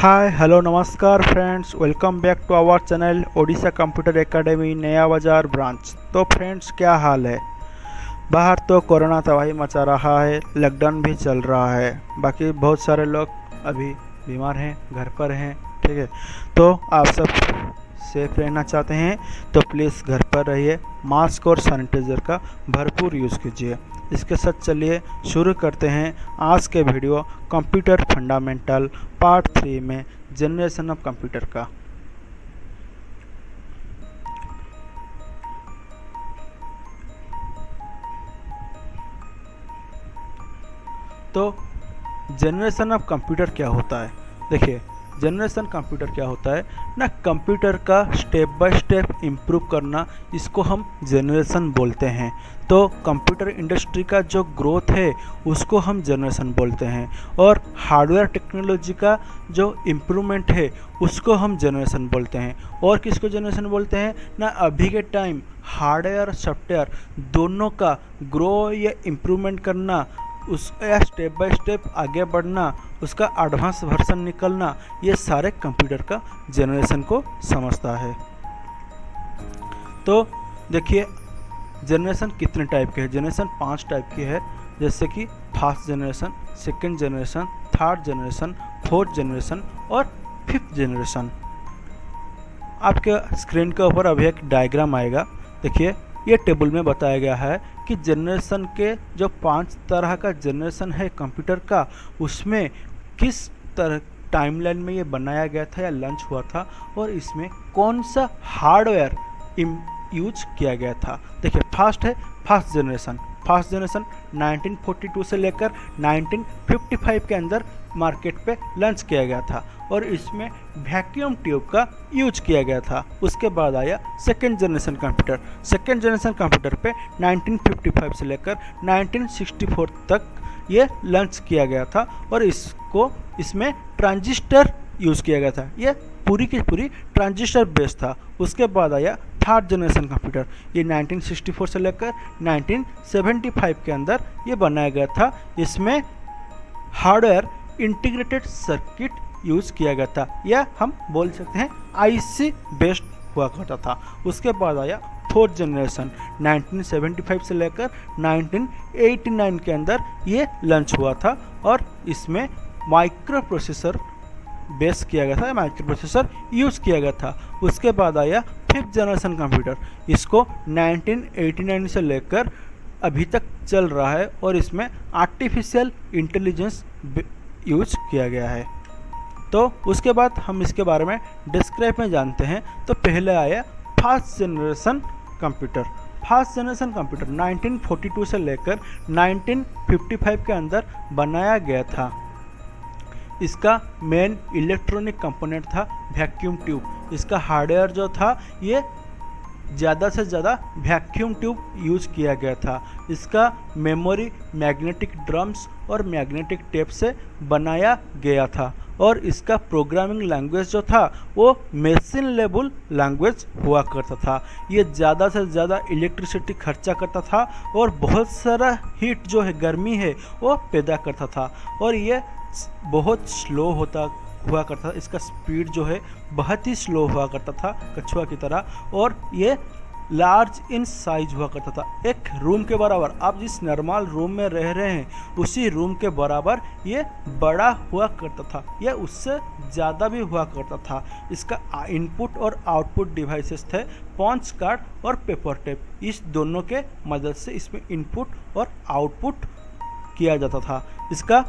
हाय hello नमस्कार friends, welcome back to our channel Odisha computer academy Naya Bazar branch. तो friends, क्या हाल है? बाहर तो कोरोना तबाही मचा रहा है, लॉकडाउन भी चल रहा है। बाकी बहुत सारे लोग अभी बीमार हैं, घर पर हैं। ठीक है, तो आप सब सेफ रहना चाहते हैं तो प्लीज़ घर पर रहिए, मास्क और सैनिटाइज़र का भरपूर यूज़ कीजिए। इसके साथ चलिए शुरू करते हैं आज के वीडियो कंप्यूटर फंडामेंटल पार्ट 3 में जनरेशन ऑफ कंप्यूटर का। तो जनरेशन ऑफ कंप्यूटर क्या होता है? देखिए, जनरेशन कंप्यूटर क्या होता है ना, कंप्यूटर का स्टेप बाय स्टेप इम्प्रूव करना, इसको हम जनरेशन बोलते हैं। तो कंप्यूटर इंडस्ट्री का जो ग्रोथ है उसको हम जनरेशन बोलते हैं, और हार्डवेयर टेक्नोलॉजी का जो इम्प्रूवमेंट है उसको हम जनरेशन बोलते हैं। और किसको जनरेशन बोलते हैं ना, अभी के टाइम हार्डवेयर और सॉफ्टवेयर दोनों का ग्रो या इम्प्रूवमेंट करना, उसका स्टेप बाय स्टेप आगे बढ़ना, उसका एडवांस वर्जन निकलना, ये सारे कंप्यूटर का जनरेशन को समझता है। तो देखिए, जनरेशन कितने टाइप के हैं? जनरेशन 5 टाइप की है, जैसे कि first generation, second generation, third generation, fourth generation और फिफ्थ जनरेशन। आपके स्क्रीन के ऊपर अभी एक डायग्राम आएगा। देखिए, ये टेबल में बताया गया है कि जनरेशन के जो 5 तरह का जनरेशन है कंप्यूटर का, उसमें किस तरह टाइमलाइन में ये बनाया गया था या लॉन्च हुआ था, और इसमें कौन सा हार्डवेयर यूज किया गया था। देखिए, फर्स्ट है फर्स्ट जनरेशन। फर्स्ट जनरेशन 1942 से लेकर 1955 के अंदर मार्केट पे लॉन्च किया गया था, और इसमें वैक्यूम ट्यूब का यूज किया गया था। उसके बाद आया second generation computer. Second generation computer पे 1955 से लेकर 1964 तक ये लॉन्च किया गया था, और इसमें ट्रांजिस्टर यूज किया गया था। ये पूरी की पूरी ट्रांजिस्टर बेस्ड था। उसके बाद आया थर्ड जनरेशन कंप्यूटर। ये 1964 से लेकर 1975 के अंदर ये बनाया गया था। इसमें हार्डवेयर इंटीग्रेटेड सर्किट यूज किया गया था, या हम बोल सकते हैं आईसी बेस्ड हुआ करता था। उसके बाद आया फोर्थ जनरेशन। 1975 से लेकर 1989 के अंदर ये लॉन्च हुआ था, और इसमें माइक्रो प्रोसेसर बेस किया गया था, माइक्रो प्रोसेसर यूज किया गया था। उसके बाद आया फिफ्थ जनरेशन कंप्यूटर। इसको 1989 से लेकर अभी तक चल रहा है, और इसमें आर्टिफिशियल इंटेलिजेंस यूज किया गया है। तो उसके बाद हम इसके बारे में डिस्क्राइब में जानते हैं। तो पहले आया first generation computer. First generation computer 1942 से लेकर 1955 के अंदर बनाया गया था। इसका मेन इलेक्ट्रॉनिक कंपोनेंट था वैक्यूम ट्यूब। इसका हार्डवेयर जो था, ये ज़्यादा से ज़्यादा वैक्यूम ट्यूब यूज किया गया था। इसका मेमोरी मैग्नेटिक ड्रम्स और मैग्नेटिक टेप से बनाया गया था, और इसका प्रोग्रामिंग लैंग्वेज जो था वो मशीन लेवल लैंग्वेज हुआ करता था। ये ज़्यादा से ज़्यादा इलेक्ट्रिसिटी खर्चा करता था, और बहुत सारा हीट जो है, गर्मी है, वो पैदा करता था, और ये बहुत स्लो हुआ करता था। इसका स्पीड जो है बहुत ही स्लो हुआ करता था, कछुआ की तरह, और ये लार्ज इन साइज हुआ करता था। एक रूम के बराबर, आप जिस नॉर्मल रूम में रह रहे हैं उसी रूम के बराबर ये बड़ा हुआ करता था, या उससे ज़्यादा भी हुआ करता था। इसका इनपुट और आउटपुट डिवाइसेस थे पंच कार्ड और पेपर टेप। इस दोनों के मदद से इसमें इनपुट और आउटपुट किया जाता था। इसका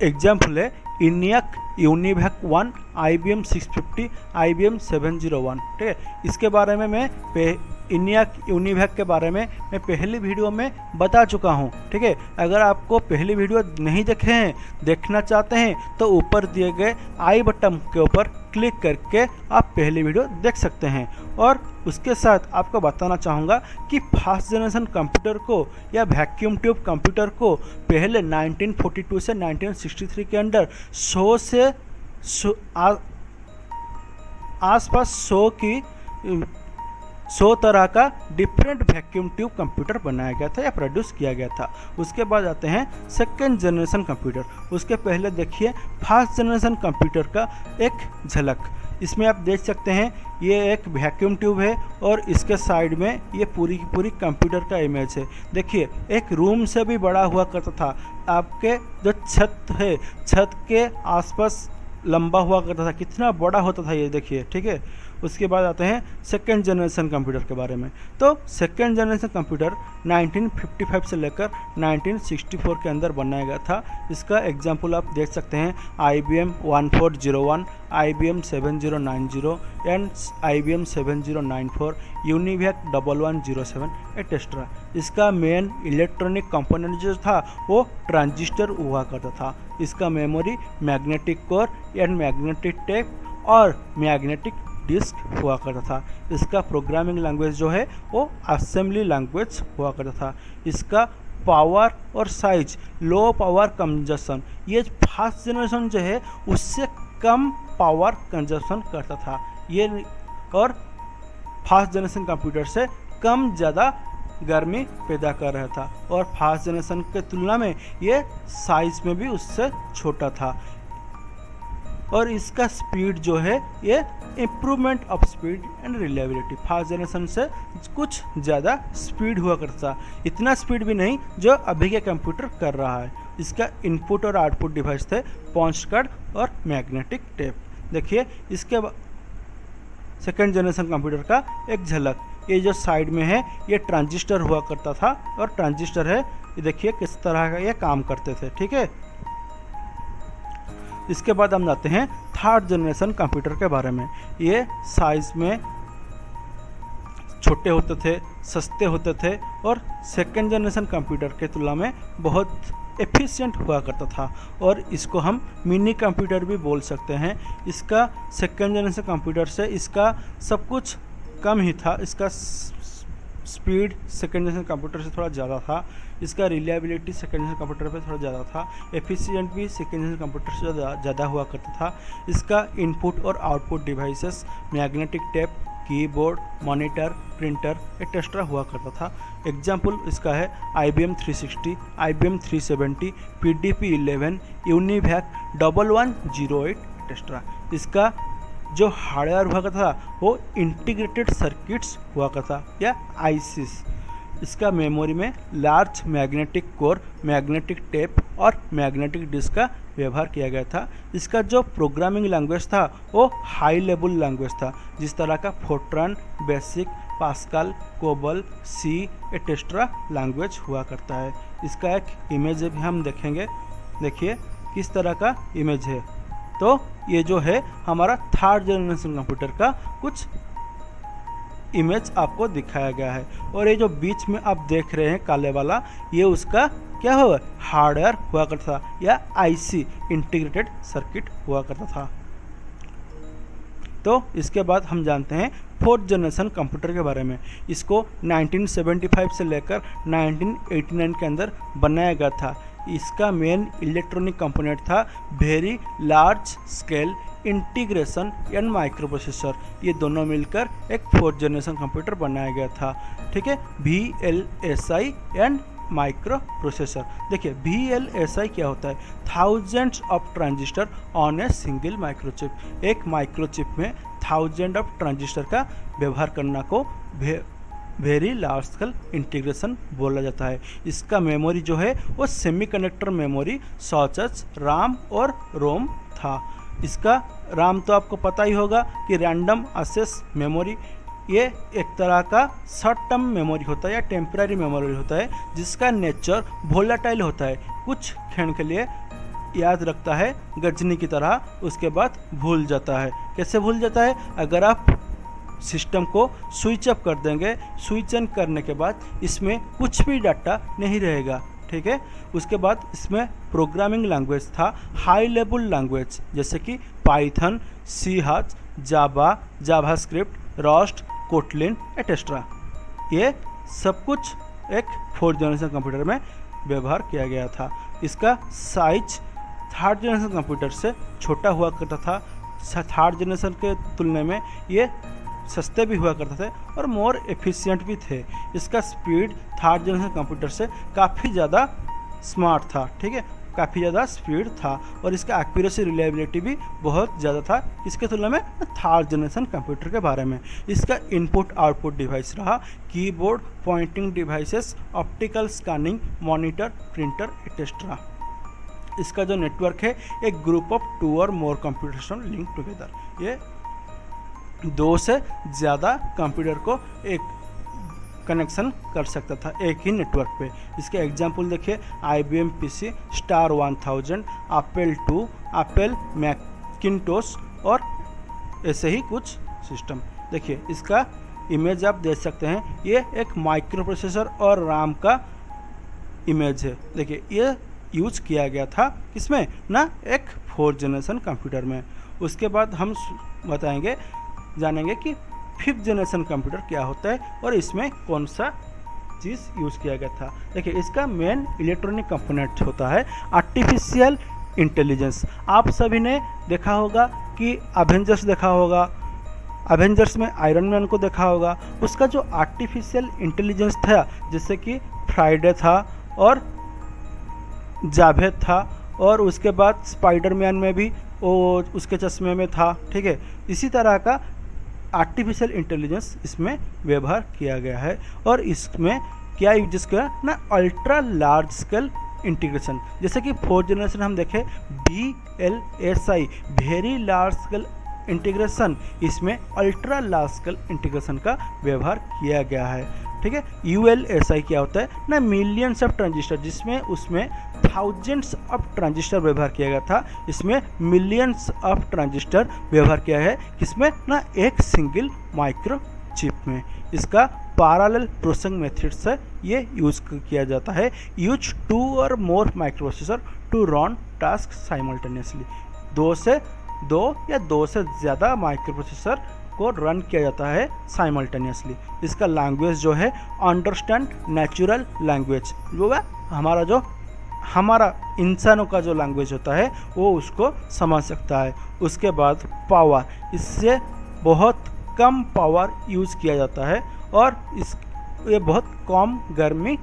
एग्जाम्पल है इनियाक यूनिवैक 1, IBM 650, IBM 701। ठीक है, इसके बारे में मैं इनियाक यूनिवैक के बारे में मैं पहली वीडियो में बता चुका हूं। ठीक है, अगर आपको पहली वीडियो नहीं देखे हैं, देखना चाहते हैं, तो ऊपर दिए गए आई बटन के ऊपर क्लिक करके आप पहली वीडियो देख सकते हैं। और उसके साथ आपको बताना चाहूँगा कि फर्स्ट जनरेशन कंप्यूटर को या वैक्यूम ट्यूब कंप्यूटर को पहले 1942 से 1963 के अंदर 100 से आसपास 100 100 तरह का डिफरेंट वैक्यूम ट्यूब कंप्यूटर बनाया गया था या प्रोड्यूस किया गया था। उसके बाद आते हैं सेकेंड जनरेशन कंप्यूटर। उसके पहले देखिए फर्स्ट जनरेशन कंप्यूटर का एक झलक। इसमें आप देख सकते हैं ये एक वैक्यूम ट्यूब है और इसके साइड में ये पूरी की पूरी कंप्यूटर का इमेज है। देखिए एक रूम से भी बड़ा हुआ करता था। आपके जो छत है, छत के आसपास लंबा हुआ करता था, कितना बड़ा होता था ये देखिए, ठीक है। उसके बाद आते हैं सेकेंड जनरेशन कंप्यूटर के बारे में। तो सेकेंड जनरेशन कंप्यूटर 1955 से लेकर 1964 के अंदर बनाया गया था। इसका एग्जाम्पल आप देख सकते हैं IBM 1401, IBM 7090 and IBM 7094, UNIVAC 1107 एटेस्ट्रा। इसका मेन इलेक्ट्रॉनिक कंपोनेंट जो था वो ट्रांजिस्टर हुआ करता था। इसका memory magnetic core and magnetic tape और मैग्नेटिक डिस्क हुआ करता था। इसका प्रोग्रामिंग लैंग्वेज जो है वो असेंबली लैंग्वेज हुआ करता था। इसका पावर और साइज, लो पावर कंजप्शन, ये फर्स्ट जनरेशन जो है उससे कम पावर कंजप्शन करता था ये, और फर्स्ट जनरेशन कंप्यूटर से कम ज़्यादा गर्मी पैदा कर रहा था। और फर्स्ट जनरेशन के तुलना में ये साइज में भी उससे छोटा था। और इसका स्पीड जो है ये improvement of speed and reliability, first generation से कुछ ज़्यादा स्पीड हुआ करता, इतना स्पीड भी नहीं जो अभी के कंप्यूटर कर रहा है। इसका इनपुट और आउटपुट डिवाइस थे पंच कार्ड और मैग्नेटिक टेप। देखिए इसके सेकेंड जनरेशन कंप्यूटर का एक झलक। ये जो साइड में है ये ट्रांजिस्टर हुआ करता था और ट्रांजिस्टर है, ये देखिए किस तरह का ये काम करते थे, ठीक है। इसके बाद हम जाते हैं थर्ड जनरेशन कंप्यूटर के बारे में। ये साइज में छोटे होते थे, सस्ते होते थे और सेकेंड जनरेशन कंप्यूटर के तुलना में बहुत एफिशिएंट हुआ करता था और इसको हम मिनी कंप्यूटर भी बोल सकते हैं। इसका सेकेंड जनरेशन कंप्यूटर से इसका सब कुछ कम ही था। इसका स्पीड सेकेंड जनरेशन कंप्यूटर से थोड़ा ज़्यादा था। इसका रिलायबिलिटी सेकेंड जनरेशन कंप्यूटर पे थोड़ा ज़्यादा था। एफिशिएंट भी सेकेंड जनरेशन कंप्यूटर से ज़्यादा हुआ करता था। इसका इनपुट और output devices magnetic tape, keyboard, monitor, printer etcetera हुआ करता था। एग्जाम्पल इसका है IBM 360, IBM 370, PDP 11, यूनिवैक 1108 एटेस्ट्रा। इसका जो हार्डवेयर हुआ करता था वो इंटीग्रेटेड सर्किट्स हुआ करता था या ICs। इसका मेमोरी में large magnetic core, magnetic tape और मैग्नेटिक डिस्क का व्यवहार किया गया था। इसका जो प्रोग्रामिंग लैंग्वेज था वो हाई लेवल लैंग्वेज था, जिस तरह का Fortran, BASIC, Pascal, COBOL, C etcetera language हुआ करता है। इसका एक इमेज भी हम देखेंगे, देखिए किस तरह का इमेज है। तो ये जो है हमारा थर्ड जनरेशन कंप्यूटर का कुछ इमेज आपको दिखाया गया है। और ये जो बीच में आप देख रहे हैं काले वाला, ये उसका क्या हुआ, हार्डवेयर हुआ करता था या IC इंटीग्रेटेड सर्किट हुआ करता था। तो इसके बाद हम जानते हैं फोर्थ जनरेशन कंप्यूटर के बारे में। इसको 1975 से लेकर 1989 के अंदर बनाया गया था। इसका मेन इलेक्ट्रॉनिक कंपोनेंट था very large scale integration and micro processor. ये दोनों मिलकर एक फोर्थ जनरेशन कंप्यूटर बनाया गया था, ठीक है। VLSI and micro processor. देखिए VLSI क्या होता है, thousands of transistor on a single microchip. एक माइक्रोचिप में थाउजेंड ऑफ ट्रांजिस्टर का व्यवहार करना को वेरी लार्ज स्केल इंटीग्रेशन बोला जाता है। इसका मेमोरी जो है वो semiconductor memory such as RAM और ROM था। इसका RAM तो आपको पता ही होगा कि रैंडम एक्सेस मेमोरी, ये एक तरह का शॉर्ट टर्म मेमोरी होता है या टेम्पररी मेमोरी होता है, जिसका नेचर वोलेटाइल होता है। कुछ क्षण के लिए याद रखता है गजनी की तरह, उसके बाद भूल जाता है। कैसे भूल जाता है, अगर आप सिस्टम को स्विच अप कर देंगे, स्विच ऑन करने के बाद इसमें कुछ भी डाटा नहीं रहेगा, ठीक है। उसके बाद इसमें प्रोग्रामिंग लैंग्वेज था हाई लेवल लैंग्वेज, जैसे कि पाइथन, C#, जावा, जावास्क्रिप्ट, रस्ट, कोटलिन एटेस्ट्रा। ये सब कुछ एक फोर्थ जनरेशन कंप्यूटर में व्यवहार किया गया था। इसका साइज थर्ड जनरेशन कंप्यूटर से छोटा हुआ करता था। थर्ड जनरेशन के तुलना में ये सस्ते भी हुआ करते थे और मोर एफिशिएंट भी थे। इसका स्पीड थर्ड जनरेशन कंप्यूटर से काफ़ी ज़्यादा स्मार्ट था, ठीक है, काफ़ी ज़्यादा स्पीड था और इसका एक्यूरेसी रिलायबिलिटी भी बहुत ज़्यादा था इसके तुलना में थर्ड जनरेशन कंप्यूटर के बारे में। इसका इनपुट आउटपुट डिवाइस रहा keyboard, pointing devices, optical scanning, monitor, printer etcetera. इसका जो नेटवर्क है एक ग्रुप ऑफ 2 और मोर कंप्यूटर लिंक टुगेदर। ये 2 से ज़्यादा कंप्यूटर को एक कनेक्शन कर सकता था एक ही नेटवर्क पे। इसके एग्जाम्पल देखिए IBM PC, star 1000, Apple II, Apple Macintosh और ऐसे ही कुछ सिस्टम। देखिए इसका इमेज आप देख सकते हैं, ये एक माइक्रो प्रोसेसर और RAM का इमेज है। देखिए ये यूज किया गया था किसमें ना, एक 4th जनरेशन कंप्यूटर में। उसके बाद हम बताएंगे जानेंगे कि 5th जनरेशन कंप्यूटर क्या होता है और इसमें कौन सा चीज़ यूज़ किया गया था। देखिए इसका मेन इलेक्ट्रॉनिक कंपोनेंट होता है आर्टिफिशियल इंटेलिजेंस। आप सभी ने देखा होगा कि एवेंजर्स देखा होगा, एवेंजर्स में आयरन मैन को देखा होगा। उसका जो आर्टिफिशियल इंटेलिजेंस था जैसे कि फ्राइडे था और जावेद था और उसके बाद स्पाइडरमैन में भी वो उसके चश्मे में था, ठीक है। इसी तरह का आर्टिफिशियल इंटेलिजेंस इसमें व्यवहार किया गया है और इसमें क्या यूज किया ना, अल्ट्रा लार्ज स्केल इंटीग्रेशन। जैसे कि 4th जनरेशन हम देखें VLSI, very large scale integration, इसमें अल्ट्रा लार्ज स्केल इंटीग्रेशन का व्यवहार किया गया है, ठीक है। ULSI क्या होता है ना, मिलियंस ऑफ ट्रांजिस्टर, जिसमें उसमें थाउजेंड्स ऑफ ट्रांजिस्टर व्यवहार किया गया था, इसमें मिलियंस ऑफ ट्रांजिस्टर व्यवहार किया है किसमें ना, एक सिंगल माइक्रो चिप में। इसका पैरेलल प्रोसेसिंग मेथड से ये यूज किया जाता है। यूज 2 और more micro processor to run task simultaneously. 2 या 2 से ज़्यादा माइक्रो प्रोसेसर को रन किया जाता है साइमल्टेनियसली। इसका लैंग्वेज जो है अंडरस्टैंड नेचुरल लैंग्वेज, जो है हमारा इंसानों का जो लैंग्वेज होता है वो उसको समझ सकता है। उसके बाद पावर, इससे बहुत कम पावर यूज़ किया जाता है और ये बहुत कम गर्मी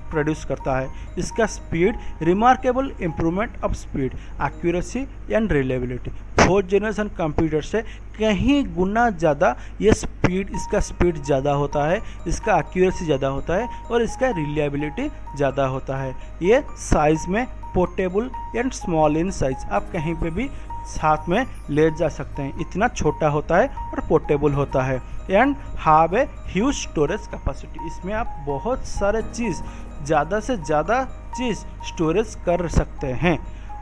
प्रोड्यूस करता है। इसका speed, remarkable improvement of speed, accuracy and reliability. 4th generation computer से कहीं गुना ज़्यादा ये स्पीड, इसका स्पीड ज़्यादा होता है, इसका एक्यूरेसी ज़्यादा होता है और इसका रिलायबिलिटी ज़्यादा होता है। ये साइज़ में portable and small in size, आप कहीं पे भी साथ में ले जा सकते हैं, इतना छोटा होता है और पोर्टेबल होता है। And have a huge storage capacity, इसमें आप बहुत सारे चीज़, ज़्यादा से ज़्यादा चीज़ स्टोरेज कर सकते हैं।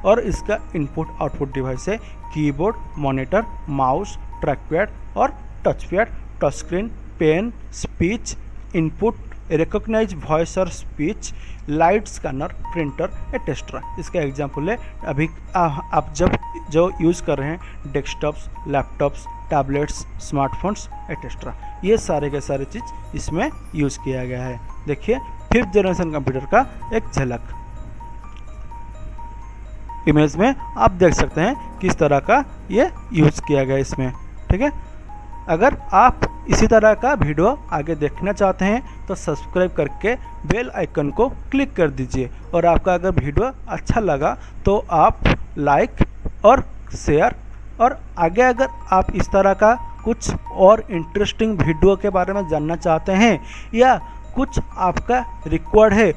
और इसका इनपुट आउटपुट डिवाइस है कीबोर्ड, मॉनिटर, माउस, ट्रैकपैड और touchpad, touch screen, pen, speech input, recognise voice और speech, light scanner, printer etcetera. इसका एग्जांपल है अभी आप जो यूज़ कर रहे हैं desktops, laptops, tablets, smartphones etcetera, ये सारे के सारे चीज़ इसमें यूज़ किया गया है। देखिए 5th जनरेशन कंप्यूटर का एक झलक इमेज में आप देख सकते हैं किस तरह का ये यूज़ किया गया इसमें, ठीक है। अगर आप इसी तरह का वीडियो आगे देखना चाहते हैं तो सब्सक्राइब करके बेल आइकन को क्लिक कर दीजिए और आपका अगर वीडियो अच्छा लगा तो आप लाइक और शेयर, और आगे अगर आप इस तरह का कुछ और इंटरेस्टिंग वीडियो के बारे में जानना चाहते हैं या कुछ आपका रिक्वायर्ड है